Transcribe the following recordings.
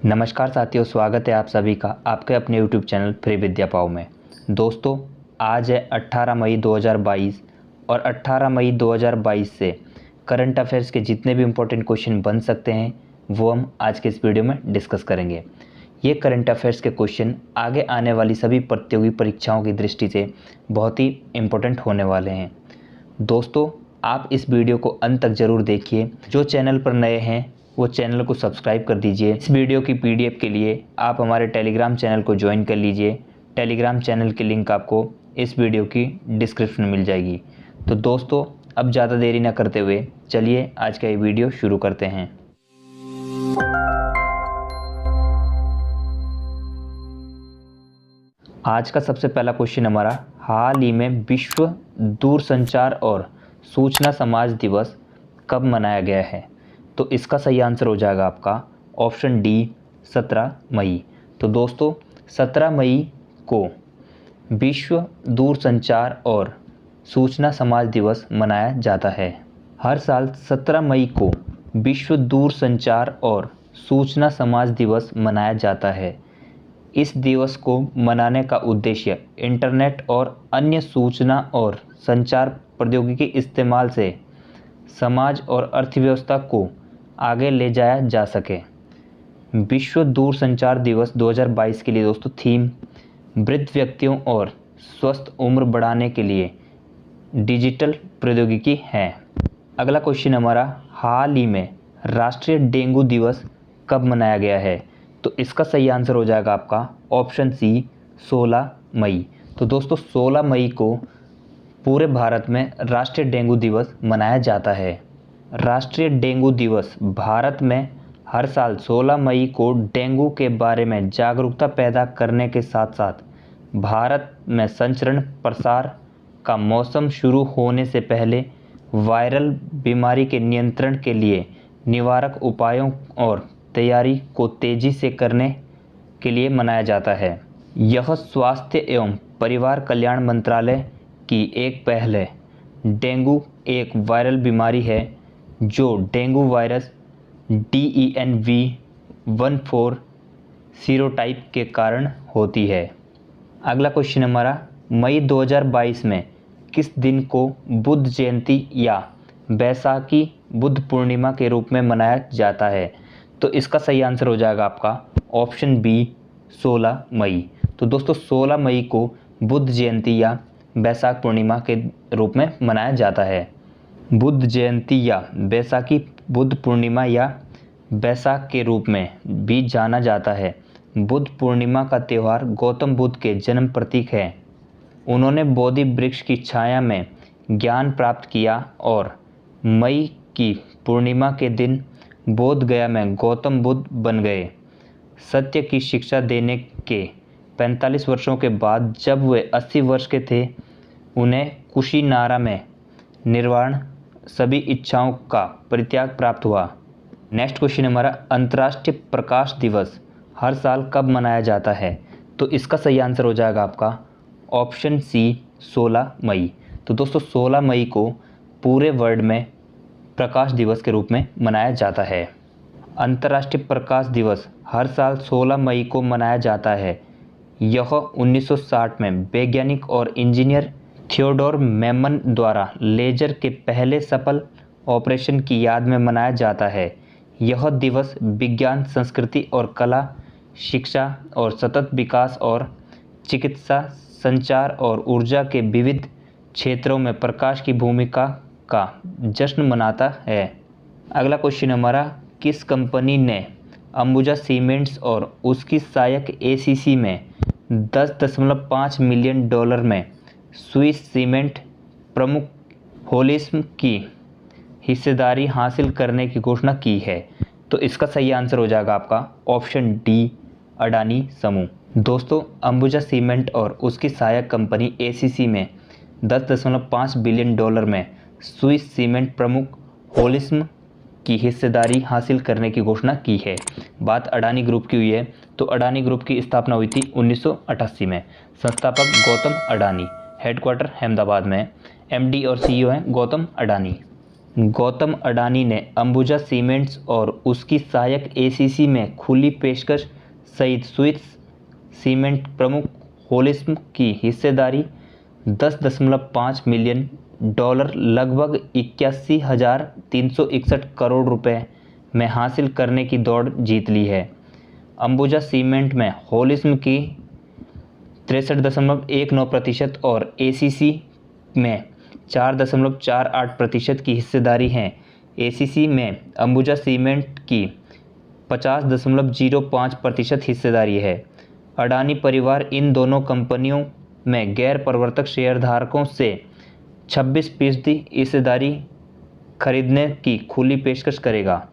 नमस्कार साथियों, स्वागत है आप सभी का आपके अपने यूट्यूब चैनल फ्री विद्या पाओ में। दोस्तों, आज है 18 मई 2022 और 18 मई 2022 से करंट अफेयर्स के जितने भी इम्पोर्टेंट क्वेश्चन बन सकते हैं वो हम आज के इस वीडियो में डिस्कस करेंगे। ये करंट अफेयर्स के क्वेश्चन आगे आने वाली सभी प्रतियोगी परीक्षाओं की दृष्टि से बहुत ही इम्पोर्टेंट होने वाले हैं। दोस्तों, आप इस वीडियो को अंत तक ज़रूर देखिए। जो चैनल पर नए हैं वो चैनल को सब्सक्राइब कर दीजिए। इस वीडियो की पीडीएफ के लिए आप हमारे टेलीग्राम चैनल को ज्वाइन कर लीजिए। टेलीग्राम चैनल की लिंक आपको इस वीडियो की डिस्क्रिप्शन में मिल जाएगी। तो दोस्तों, अब ज़्यादा देरी न करते हुए चलिए आज का ये वीडियो शुरू करते हैं। आज का सबसे पहला क्वेश्चन हमारा, हाल ही में विश्व दूरसंचार और सूचना समाज दिवस कब मनाया गया है? तो इसका सही आंसर हो जाएगा आपका ऑप्शन डी 17 मई। तो दोस्तों, 17 मई को विश्व दूरसंचार और सूचना समाज दिवस मनाया जाता है। हर साल 17 मई को विश्व दूरसंचार और सूचना समाज दिवस मनाया जाता है। इस दिवस को मनाने का उद्देश्य इंटरनेट और अन्य सूचना और संचार प्रौद्योगिकी इस्तेमाल से समाज और अर्थव्यवस्था को आगे ले जाया जा सके। विश्व दूरसंचार दिवस 2022 के लिए दोस्तों थीम वृद्ध व्यक्तियों और स्वस्थ उम्र बढ़ाने के लिए डिजिटल प्रौद्योगिकी है। अगला क्वेश्चन हमारा, हाल ही में राष्ट्रीय डेंगू दिवस कब मनाया गया है? तो इसका सही आंसर हो जाएगा आपका ऑप्शन सी 16 मई। तो दोस्तों, 16 मई को पूरे भारत में राष्ट्रीय डेंगू दिवस मनाया जाता है। राष्ट्रीय डेंगू दिवस भारत में हर साल 16 मई को डेंगू के बारे में जागरूकता पैदा करने के साथ साथ भारत में संचरण प्रसार का मौसम शुरू होने से पहले वायरल बीमारी के नियंत्रण के लिए निवारक उपायों और तैयारी को तेज़ी से करने के लिए मनाया जाता है। यह स्वास्थ्य एवं परिवार कल्याण मंत्रालय की एक पहल है। डेंगू एक वायरल बीमारी है जो डेंगू वायरस DENV 14 सीरोटाइप के कारण होती है। अगला क्वेश्चन हमारा, मई 2022 में किस दिन को बुद्ध जयंती या बैसाखी बुद्ध पूर्णिमा के रूप में मनाया जाता है? तो इसका सही आंसर हो जाएगा आपका ऑप्शन बी 16 मई। तो दोस्तों, 16 मई को बुद्ध जयंती या बैसाख पूर्णिमा के रूप में मनाया जाता है। बुद्ध जयंती या बैसाखी बुद्ध पूर्णिमा या बैसाख के रूप में भी जाना जाता है। बुद्ध पूर्णिमा का त्यौहार गौतम बुद्ध के जन्म प्रतीक है। उन्होंने बोधि वृक्ष की छाया में ज्ञान प्राप्त किया और मई की पूर्णिमा के दिन बोध गया में गौतम बुद्ध बन गए। सत्य की शिक्षा देने के 45 वर्षों के बाद जब वे 80 वर्ष के थे, उन्हें कुशीनारा में निर्वाण सभी इच्छाओं का परित्याग प्राप्त हुआ। नेक्स्ट क्वेश्चन हमारा, अंतर्राष्ट्रीय प्रकाश दिवस हर साल कब मनाया जाता है? तो इसका सही आंसर हो जाएगा आपका ऑप्शन सी 16 मई। तो दोस्तों, 16 मई को पूरे वर्ल्ड में प्रकाश दिवस के रूप में मनाया जाता है। अंतर्राष्ट्रीय प्रकाश दिवस हर साल 16 मई को मनाया जाता है। यह 1960 में वैज्ञानिक और इंजीनियर थियोडोर मैमन द्वारा लेजर के पहले सफल ऑपरेशन की याद में मनाया जाता है। यह दिवस विज्ञान, संस्कृति और कला, शिक्षा और सतत विकास और चिकित्सा, संचार और ऊर्जा के विविध क्षेत्रों में प्रकाश की भूमिका का जश्न मनाता है। अगला क्वेश्चन हमारा, किस कंपनी ने अंबुजा सीमेंट्स और उसकी सहायक ACC में $10.5 मिलियन में स्विस सीमेंट प्रमुख होलिस्म की हिस्सेदारी हासिल करने की घोषणा की है? तो इसका सही आंसर हो जाएगा आपका ऑप्शन डी अडानी समूह। दोस्तों, अंबुजा सीमेंट और उसकी सहायक कंपनी ACC में $10.5 बिलियन में स्विस सीमेंट प्रमुख होलिस्म की हिस्सेदारी हासिल करने की घोषणा की है। बात अडानी ग्रुप की हुई है, तो अडानी ग्रुप की स्थापना हुई थी 1988 में। संस्थापक गौतम अडानी, हेडक्वार्टर अहमदाबाद में, MD और CEO हैं गौतम अडानी। गौतम अडानी ने अंबुजा सीमेंट्स और उसकी सहायक एसीसी में खुली पेशकश सहित स्विस सीमेंट प्रमुख होलिस्म की हिस्सेदारी 10.5 मिलियन डॉलर लगभग 81,361 करोड़ रुपए में हासिल करने की दौड़ जीत ली है। अंबुजा सीमेंट में होलिस्म की 63.19% और एसीसी में 4.48% की हिस्सेदारी है। एसीसी में अंबुजा सीमेंट की 50.05% हिस्सेदारी है। अडानी परिवार इन दोनों कंपनियों में गैर प्रवर्तक शेयरधारकों से 26% हिस्सेदारी खरीदने की खुली पेशकश करेगा।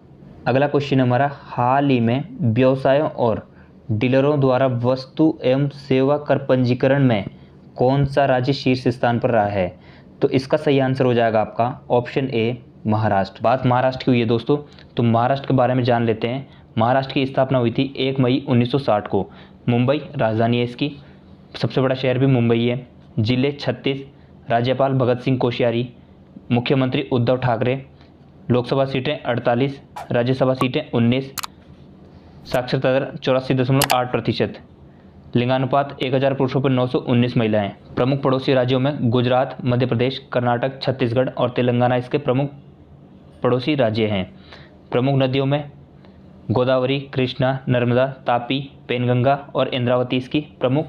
अगला क्वेश्चन हमारा, हाल ही में व्यवसायों और डीलरों द्वारा वस्तु एवं सेवा कर पंजीकरण में कौन सा राज्य शीर्ष स्थान पर रहा है? तो इसका सही आंसर हो जाएगा आपका ऑप्शन ए, महाराष्ट्र। बात महाराष्ट्र की हुई है दोस्तों, तो महाराष्ट्र के बारे में जान लेते हैं। महाराष्ट्र की स्थापना हुई थी 1 मई 1960 को। मुंबई राजधानी है इसकी, सबसे बड़ा शहर भी मुंबई है। जिले 36, राज्यपाल भगत सिंह कोश्यारी, मुख्यमंत्री उद्धव ठाकरे, लोकसभा सीटें 48, राज्यसभा सीटें 19, साक्षरता दर 84.8%, लिंगानुपात 1000 पुरुषों पर 919 महिलाएं। प्रमुख पड़ोसी राज्यों में गुजरात, मध्य प्रदेश, कर्नाटक, छत्तीसगढ़ और तेलंगाना इसके प्रमुख पड़ोसी राज्य हैं। प्रमुख नदियों में गोदावरी, कृष्णा, नर्मदा, तापी, पेनगंगा और इंद्रावती इसकी प्रमुख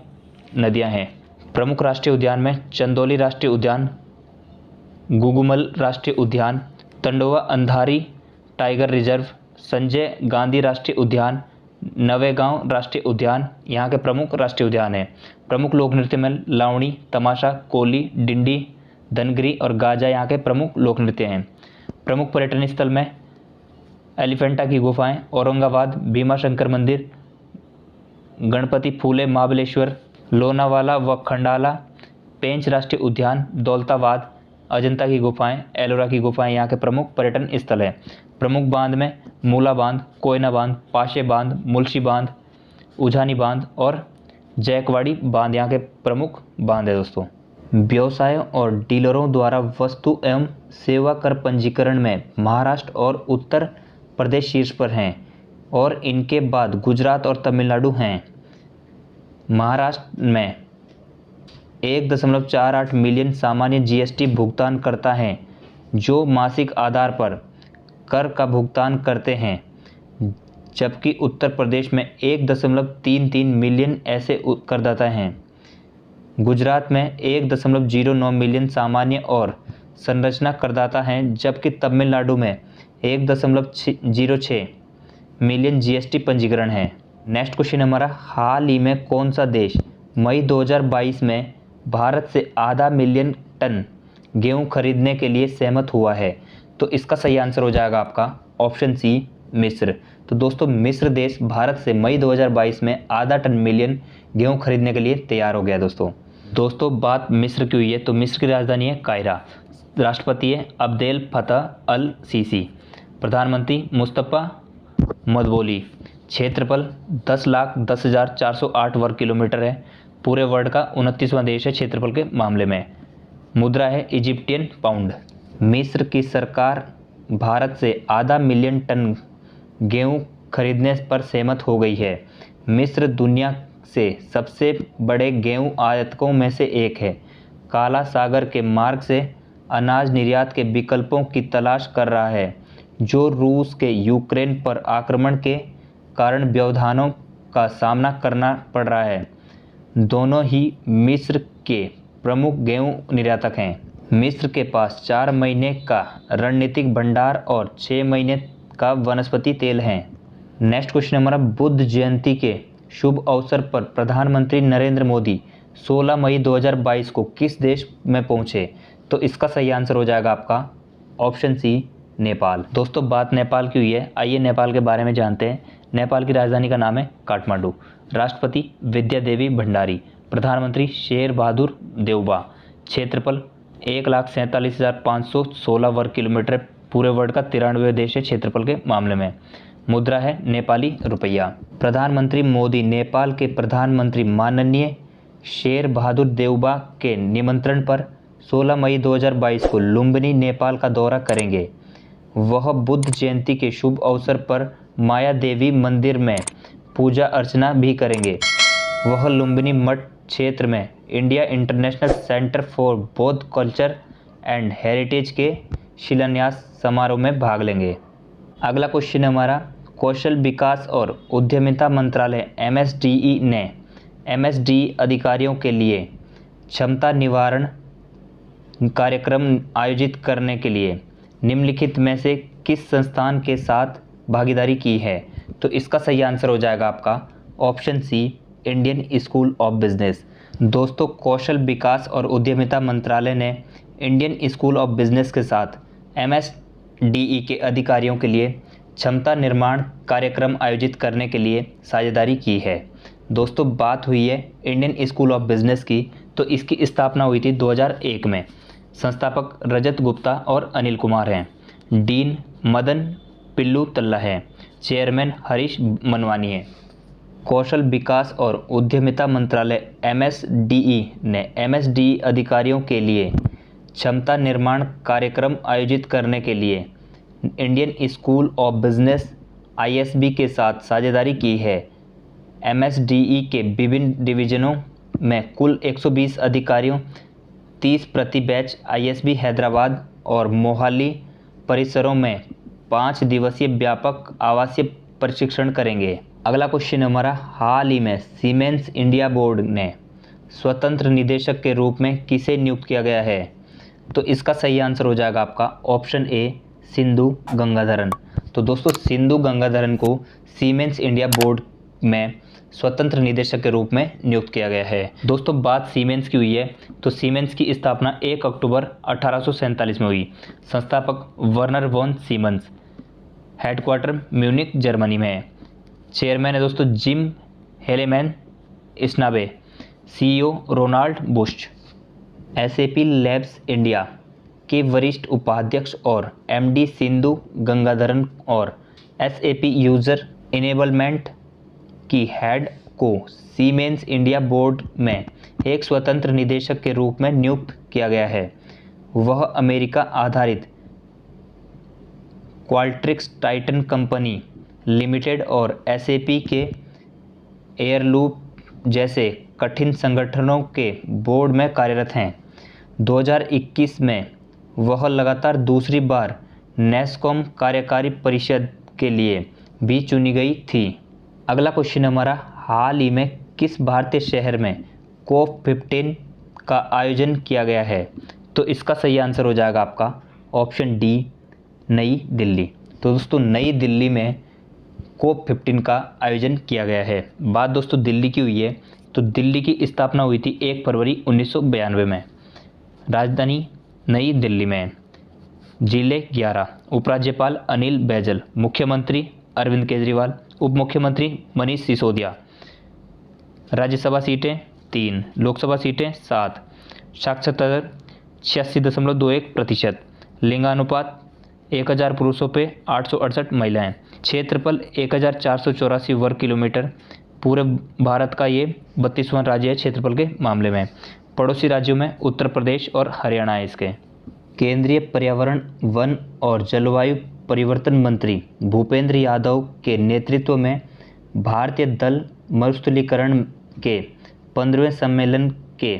नदियां हैं। प्रमुख राष्ट्रीय उद्यान में चंदौली राष्ट्रीय उद्यान, गुगुमल राष्ट्रीय उद्यान, तंडोवा अंधारी टाइगर रिजर्व, संजय गांधी राष्ट्रीय उद्यान, नवेगांव राष्ट्रीय उद्यान यहाँ के प्रमुख राष्ट्रीय उद्यान हैं। प्रमुख लोक नृत्य में लावणी, तमाशा, कोली, डिंडी, धनगरी और गाजा यहाँ के प्रमुख लोक नृत्य हैं। प्रमुख पर्यटन स्थल में एलिफेंटा की गुफाएं, औरंगाबाद, भीमाशंकर मंदिर, गणपति फूले महाबलेश्वर, लोनावाला व खंडाला, पेंच राष्ट्रीय उद्यान, दौलताबाद, अजंता की गुफाएं, एलोरा की गुफाएं यहाँ के प्रमुख पर्यटन स्थल हैं। प्रमुख बांध में मूला बांध, कोयना बांध, पाशे बांध, मुल्शी बांध, उझानी बांध और जैकवाड़ी बांध यहाँ के प्रमुख बांध है दोस्तों। व्यवसायों और डीलरों द्वारा वस्तु एवं सेवा कर पंजीकरण में महाराष्ट्र और उत्तर प्रदेश शीर्ष पर हैं और इनके बाद गुजरात और तमिलनाडु हैं। महाराष्ट्र में 1.48 मिलियन सामान्य जीएसटी भुगतान करता है जो मासिक आधार पर कर का भुगतान करते हैं, जबकि उत्तर प्रदेश में 1.33 मिलियन ऐसे करदाता हैं। गुजरात में 1.09 मिलियन सामान्य और संरचना करदाता हैं, जबकि तमिलनाडु में 1.06 मिलियन जीएसटी पंजीकरण है। नेक्स्ट क्वेश्चन हमारा, हाल ही में कौन सा देश मई 2022 में भारत से आधा मिलियन टन गेहूं खरीदने के लिए सहमत हुआ है? तो इसका सही आंसर हो जाएगा आपका ऑप्शन सी, मिस्र। तो दोस्तों मिस्र देश भारत से मई 2022 में आधा टन मिलियन गेहूं खरीदने के लिए तैयार हो गया दोस्तों बात मिस्र की हुई है, तो मिस्र की राजधानी है कायरा, राष्ट्रपति है अब्देल फतह अल सीसी, प्रधानमंत्री मुस्तफा मदबोली, क्षेत्रफल 10,10,408 वर्ग किलोमीटर है, पूरे वर्ल्ड का 29वां देश है क्षेत्रफल के मामले में। मुद्रा है इजिप्टियन पाउंड। मिस्र की सरकार भारत से आधा मिलियन टन गेहूं खरीदने पर सहमत हो गई है। मिस्र दुनिया से सबसे बड़े गेहूं आयातकों में से एक है। काला सागर के मार्ग से अनाज निर्यात के विकल्पों की तलाश कर रहा है, जो रूस के यूक्रेन पर आक्रमण के कारण व्यवधानों का सामना करना पड़ रहा है। दोनों ही मिस्र के प्रमुख गेहूं निर्यातक हैं। मिस्र के पास 4 महीने का रणनीतिक भंडार और 6 महीने का वनस्पति तेल है। नेक्स्ट क्वेश्चन हमारा, बुद्ध जयंती के शुभ अवसर पर प्रधानमंत्री नरेंद्र मोदी 16 मई 2022 को किस देश में पहुंचे? तो इसका सही आंसर हो जाएगा आपका ऑप्शन सी, नेपाल। दोस्तों बात नेपाल की हुई है, आइए नेपाल के बारे में जानते हैं। नेपाल की राजधानी का नाम है काठमांडू, राष्ट्रपति विद्या देवी भंडारी, प्रधानमंत्री शेर बहादुर देउबा, क्षेत्रफल 1,47,516 वर्ग किलोमीटर, पूरे वर्ल्ड का 93वां देश है क्षेत्रफल के मामले में। मुद्रा है नेपाली रुपया। प्रधानमंत्री मोदी नेपाल के प्रधानमंत्री माननीय शेर बहादुर देउबा के निमंत्रण पर 16 मई 2022 को लुम्बिनी नेपाल का दौरा करेंगे। वह बुद्ध जयंती के शुभ अवसर पर माया देवी मंदिर में पूजा अर्चना भी करेंगे। वह लुम्बिनी मठ क्षेत्र में इंडिया इंटरनेशनल सेंटर फॉर बौद्ध कल्चर एंड हेरिटेज के शिलान्यास समारोह में भाग लेंगे। अगला क्वेश्चन है हमारा, कौशल विकास और उद्यमिता मंत्रालय MSDE ने MSDE अधिकारियों के लिए क्षमता निवारण कार्यक्रम आयोजित करने के लिए निम्नलिखित में से किस संस्थान के साथ भागीदारी की है? तो इसका सही आंसर हो जाएगा आपका option C, Indian school of business. दोस्तों, कौशल विकास और उद्यमिता मंत्रालय ने इंडियन स्कूल ऑफ बिजनेस के साथ MSDE के अधिकारियों के लिए क्षमता निर्माण कार्यक्रम आयोजित करने के लिए साझेदारी की है। दोस्तों, बात हुई है इंडियन स्कूल ऑफ बिजनेस की, तो इसकी स्थापना हुई थी 2001 में। संस्थापक रजत गुप्ता और अनिल कुमार हैं। डीन मदन पिल्लू तल्ला है। चेयरमैन हरीश मनवानी है। कौशल विकास और उद्यमिता मंत्रालय MSDE ने MSDE अधिकारियों के लिए क्षमता निर्माण कार्यक्रम आयोजित करने के लिए Indian school of business ISB के साथ साझेदारी की है। MSDE के विभिन्न डिवीजनों में कुल 120 अधिकारियों 30 प्रति बैच ISB हैदराबाद और मोहाली परिसरों में 5 दिवसीय व्यापक आवासीय प्रशिक्षण करेंगे। अगला क्वेश्चन हमारा, हाल ही में सीमेंस इंडिया बोर्ड ने स्वतंत्र निदेशक के रूप में किसे नियुक्त किया गया है? तो इसका सही आंसर हो जाएगा आपका ऑप्शन ए, सिंधु गंगाधरन। तो दोस्तों, सिंधु गंगाधरन को सीमेंस इंडिया बोर्ड में स्वतंत्र निदेशक के रूप में नियुक्त किया गया है। दोस्तों, बात सीमेंस की हुई है, तो सीमेंस की स्थापना 1 अक्टूबर 1847 में हुई। संस्थापक Werner von Siemens. Headquarter Munich Germany में है। चेयरमैन है दोस्तों Jim Hagemann Snabe. CEO Ronald Busch. SAP labs India के वरिष्ठ उपाध्यक्ष और MD सिंधु गंगाधरन और SAP यूजर इनेबलमेंट की हेड को सीमेंस इंडिया बोर्ड में एक स्वतंत्र निदेशक के रूप में नियुक्त किया गया है। वह अमेरिका आधारित क्वाल्ट्रिक्स टाइटन कंपनी लिमिटेड और SAP के एयरलूप जैसे कठिन संगठनों के बोर्ड में कार्यरत हैं। 2021 में वह लगातार दूसरी बार नेस्कॉम कार्यकारी परिषद के लिए भी चुनी गई थी। अगला क्वेश्चन हमारा, हाल ही में किस भारतीय शहर में COP15 का आयोजन किया गया है? तो इसका सही आंसर हो जाएगा आपका ऑप्शन डी, नई दिल्ली। तो दोस्तों, नई दिल्ली में COP15 का आयोजन किया गया है। बात दोस्तों दिल्ली की हुई है, तो दिल्ली की स्थापना हुई थी 1 फरवरी 1992 में। राजधानी नई दिल्ली में। जिले 11। उपराज्यपाल अनिल बैजल। मुख्यमंत्री अरविंद केजरीवाल। उप मुख्यमंत्री मनीष सिसोदिया। राज्यसभा सीटें 3, लोकसभा सीटें 7। साक्षरता दर 86.21%। लिंगानुपात 1000 पुरुषों पे 868 महिलाएं। क्षेत्रफल 1484 वर्ग किलोमीटर। पूरे भारत का ये 32वां राज्य है क्षेत्रफल के मामले में। पड़ोसी राज्यों में उत्तर प्रदेश और हरियाणा है इसके। केंद्रीय पर्यावरण, वन और जलवायु परिवर्तन मंत्री भूपेंद्र यादव के नेतृत्व में भारतीय दल मरुस्थलीकरण के 15वें सम्मेलन के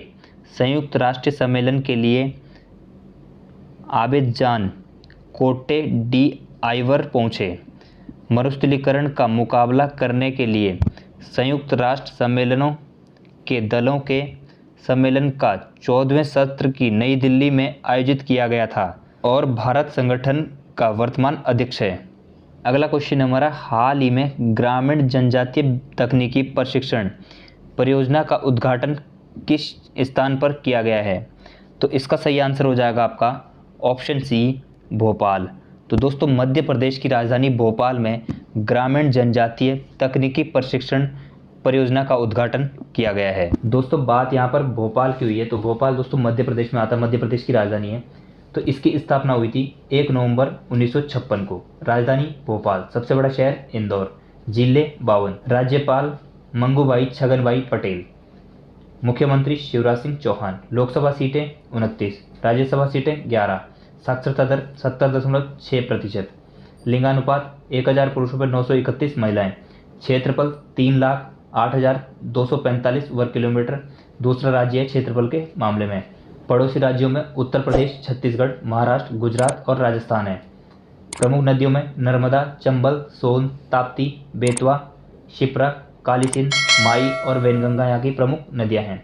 संयुक्त राष्ट्र सम्मेलन के लिए अबेजान कोटे डी आइवर पहुँचे। मरुस्थलीकरण का मुकाबला करने के लिए संयुक्त राष्ट्र सम्मेलनों के दलों के सम्मेलन का 14वें सत्र की नई दिल्ली में आयोजित किया गया था और भारत संगठन का वर्तमान अध्यक्ष है। अगला क्वेश्चन हमारा, हाल ही में ग्रामीण जनजातीय तकनीकी प्रशिक्षण परियोजना का उद्घाटन किस स्थान पर किया गया है? तो इसका सही आंसर हो जाएगा आपका ऑप्शन सी, भोपाल। तो दोस्तों, मध्य प्रदेश की राजधानी भोपाल में ग्रामीण जनजातीय तकनीकी प्रशिक्षण परियोजना का उद्घाटन किया गया है। दोस्तों, बात यहाँ पर भोपाल की हुई है, तो भोपाल दोस्तों मध्य प्रदेश में आता है, मध्य प्रदेश की राजधानी है। तो इसकी स्थापना हुई थी 1 नवंबर 1956 को। राजधानी भोपाल। सबसे बड़ा शहर इंदौर। जिले 52। राज्यपाल मंगूभाई छगनभाई पटेल। मुख्यमंत्री शिवराज सिंह चौहान। लोकसभा सीटें 29, राज्यसभा सीटें 11। साक्षरता दर 70.6%। लिंगानुपात 1000 पुरुषों पर 931 महिलाएं। क्षेत्रफल 3,08,245 वर्ग किलोमीटर दूसरा राज्य है क्षेत्रफल के मामले में। पड़ोसी राज्यों में उत्तर प्रदेश, छत्तीसगढ़, महाराष्ट्र, गुजरात और राजस्थान है। प्रमुख नदियों में नर्मदा, चंबल, सोन, ताप्ती, बेतवा, क्षिप्रा, काली सिंध, माई और वैनगंगा यहाँ की प्रमुख नदियाँ हैं।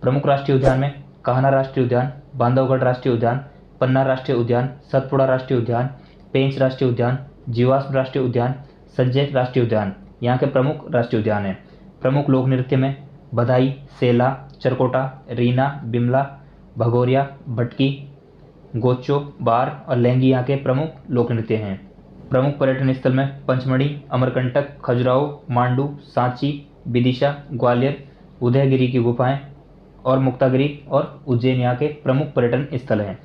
प्रमुख राष्ट्रीय उद्यान में कान्हा राष्ट्रीय उद्यान, बांधवगढ़ राष्ट्रीय उद्यान, पन्ना राष्ट्रीय उद्यान, सतपुड़ा राष्ट्रीय उद्यान, पेंच राष्ट्रीय उद्यान, जीवाश्म राष्ट्रीय उद्यान, संजय राष्ट्रीय उद्यान यहाँ के प्रमुख राष्ट्रीय उद्यान हैं। प्रमुख लोक नृत्य में बधाई, सेला, चरकोटा, रीना, बिमला, भगोरिया, भटकी, गोचो, बार और लहंगी यहाँ के प्रमुख लोक नृत्य हैं। प्रमुख पर्यटन स्थल में पंचमढ़ी, अमरकंटक, खजुराहो, मांडू, सांची, विदिशा, ग्वालियर, उदयगिरी की गुफाएं और मुक्तागिरी और उज्जैन यहाँ के प्रमुख पर्यटन स्थल हैं।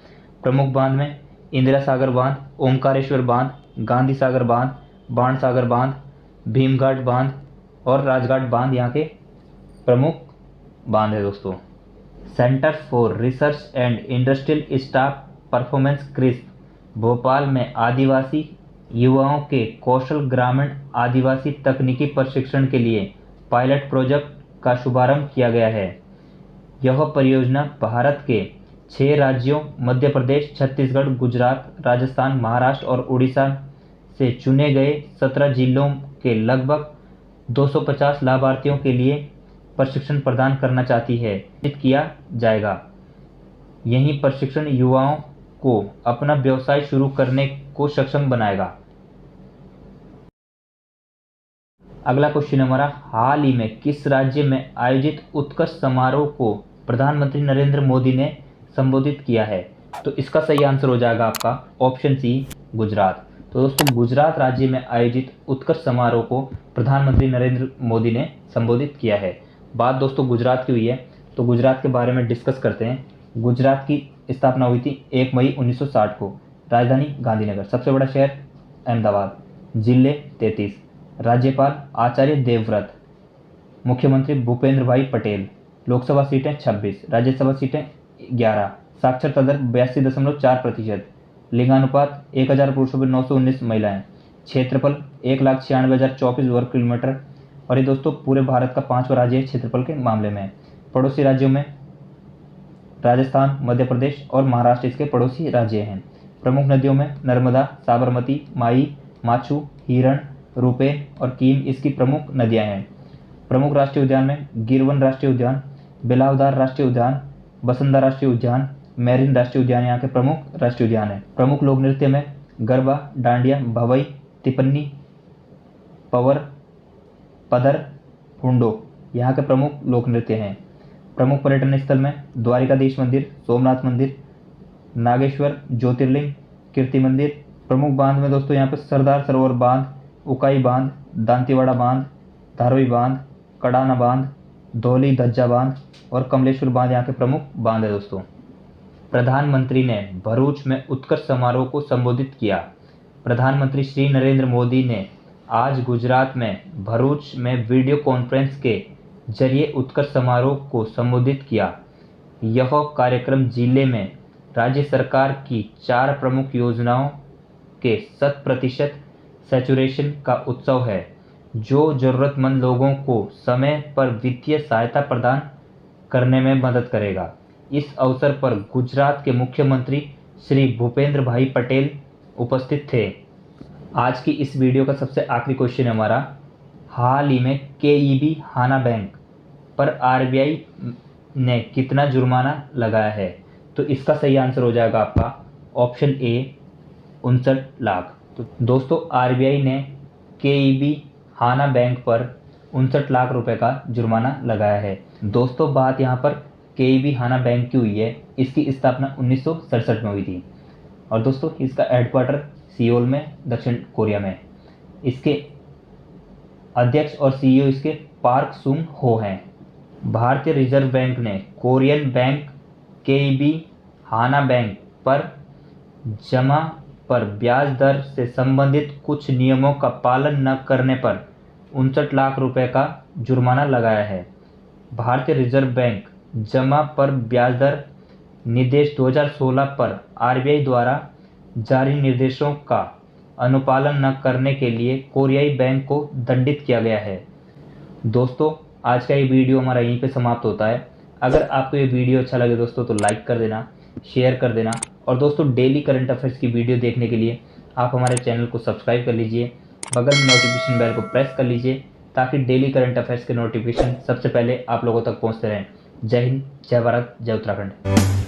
प्रमुख बांध में इंदिरा सागर बांध, ओमकारेश्वर बांध, गांधी सागर बांध, बाण सागर बांध, भीमघाट बांध और राजघाट बांध यहाँ के प्रमुख बांध है दोस्तों। Centre for research and industrial staff performance crisp Bhopal में आदिवासी युवाओं के कौशल ग्रामीण आदिवासी तकनीकी प्रशिक्षण के लिए पायलट प्रोजेक्ट का शुभारंभ किया गया है। यह परियोजना भारत के 6 राज्यों मध्य प्रदेश, छत्तीसगढ़, गुजरात, राजस्थान, महाराष्ट्र और उड़ीसा से चुने गए 17 जिलों के लगभग 250 लाभार्थियों के लिए प्रशिक्षण प्रदान करना चाहती है। किया जाएगा। यही प्रशिक्षण युवाओं को अपना व्यवसाय शुरू करने को सक्षम बनाएगा। अगला क्वेश्चन हमारा, हाल ही में किस राज्य में आयोजित उत्कर्ष समारोह को प्रधानमंत्री नरेंद्र मोदी ने संबोधित किया है? तो इसका सही आंसर हो जाएगा आपका ऑप्शन सी, गुजरात। तो दोस्तों गुजरात राज्य में आयोजित उत्कर्ष समारोह को प्रधानमंत्री नरेंद्र मोदी ने संबोधित किया है। बात दोस्तों गुजरात की हुई है तो गुजरात के बारे में डिस्कस करते हैं। गुजरात की स्थापना हुई थी 1 मई 1960 को। राजधानी गांधीनगर, सबसे बड़ा शहर अहमदाबाद, जिले 33, राज्यपाल आचार्य देवव्रत, मुख्यमंत्री भूपेंद्र भाई पटेल, लोकसभा सीटें 26, राज्यसभा सीटें 11, साक्षरता दर 82.4%, लिंगानुपात 1000 पुरुषों पर 919 महिलाएं, क्षेत्रफल 1,96,024 वर्ग किलोमीटर और ये दोस्तों पूरे भारत का 5वां राज्य है क्षेत्रफल के मामले में। पड़ोसी राज्यों में राजस्थान, मध्य प्रदेश और महाराष्ट्र इसके पड़ोसी राज्य हैं। प्रमुख नदियों में नर्मदा, साबरमती, माई, माछू, हिरण, रूपेन और कीन इसकी प्रमुख नदियां हैं। प्रमुख राष्ट्रीय उद्यान में गिरवन राष्ट्रीय उद्यान, बिलावदार राष्ट्रीय उद्यान, बसंदा राष्ट्रीय उद्यान, मैरिन राष्ट्रीय उद्यान यहाँ के प्रमुख राष्ट्रीय उद्यान हैं। प्रमुख लोक नृत्य में गरबा, डांडिया, भवई, तिपन्नी, पवर, पदर, हुंडो यहाँ के प्रमुख लोक नृत्य हैं। प्रमुख पर्यटन स्थल में द्वारिकाधीश मंदिर, सोमनाथ मंदिर, नागेश्वर ज्योतिर्लिंग, कीर्ति मंदिर। प्रमुख बांध में दोस्तों यहाँ पे सरदार सरोवर बांध, उकाई बांध, दांतीवाड़ा बांध, धारोई बांध, कड़ाना बांध, धौली धज्जा बांध और कमलेश्वर बांध यहाँ के प्रमुख बांध है दोस्तों। प्रधानमंत्री ने भरूच में उत्कर्ष समारोह को संबोधित किया। प्रधानमंत्री श्री नरेंद्र मोदी ने आज गुजरात में भरूच में वीडियो कॉन्फ्रेंस के जरिए उत्कर्ष समारोह को संबोधित किया। यह कार्यक्रम जिले में राज्य सरकार की 4 प्रमुख योजनाओं के 100% सैचुरेशन का उत्सव है, जो जरूरतमंद लोगों को समय पर वित्तीय सहायता प्रदान करने में मदद करेगा। इस अवसर पर गुजरात के मुख्यमंत्री श्री भूपेंद्र भाई पटेल उपस्थित थे। आज की इस वीडियो का सबसे आखिरी क्वेश्चन हमारा, हाल ही में केईबी हाना बैंक पर आरबीआई ने कितना जुर्माना लगाया है? तो इसका सही आंसर हो जाएगा आपका ऑप्शन ए, 59 लाख। तो दोस्तों आरबीआई ने केईबी हाना बैंक पर 59 लाख रुपए का जुर्माना लगाया है। दोस्तों बात यहाँ पर केईबी हाना बैंक की हुई है। इसकी स्थापना 1967 में हुई थी और दोस्तों इसका हेडक्वार्टर सियोल में, दक्षिण कोरिया में। इसके अध्यक्ष और सीईओ इसके पार्क सुंग हो हैं। भारतीय रिजर्व बैंक ने कोरियन बैंक केईबी हाना बैंक पर जमा पर ब्याज दर से संबंधित कुछ नियमों का पालन न करने पर 59 लाख रुपए का जुर्माना लगाया है। भारतीय रिजर्व बैंक जमा पर ब्याज दर निर्देश 2016 पर आरबीआई द्वारा जारी निर्देशों का अनुपालन न करने के लिए कोरियाई बैंक को दंडित किया गया है। दोस्तों, आज का ये वीडियो हमारा यहीं पे समाप्त होता है। अगर आपको ये वीडियो अच्छा लगे दोस्तों तो लाइक कर देना, शेयर कर देना, और दोस्तों डेली करंट अफेयर्स की वीडियो देखने के लिए आप हमारे चैनल को सब्सक्राइब कर लीजिए, बगल में नोटिफिकेशन बेल को प्रेस कर लीजिए ताकि डेली करंट अफेयर्स के नोटिफिकेशन सबसे पहले आप लोगों तक पहुंचते रहें। जय हिंद, जय भारत, जय उत्तराखंड।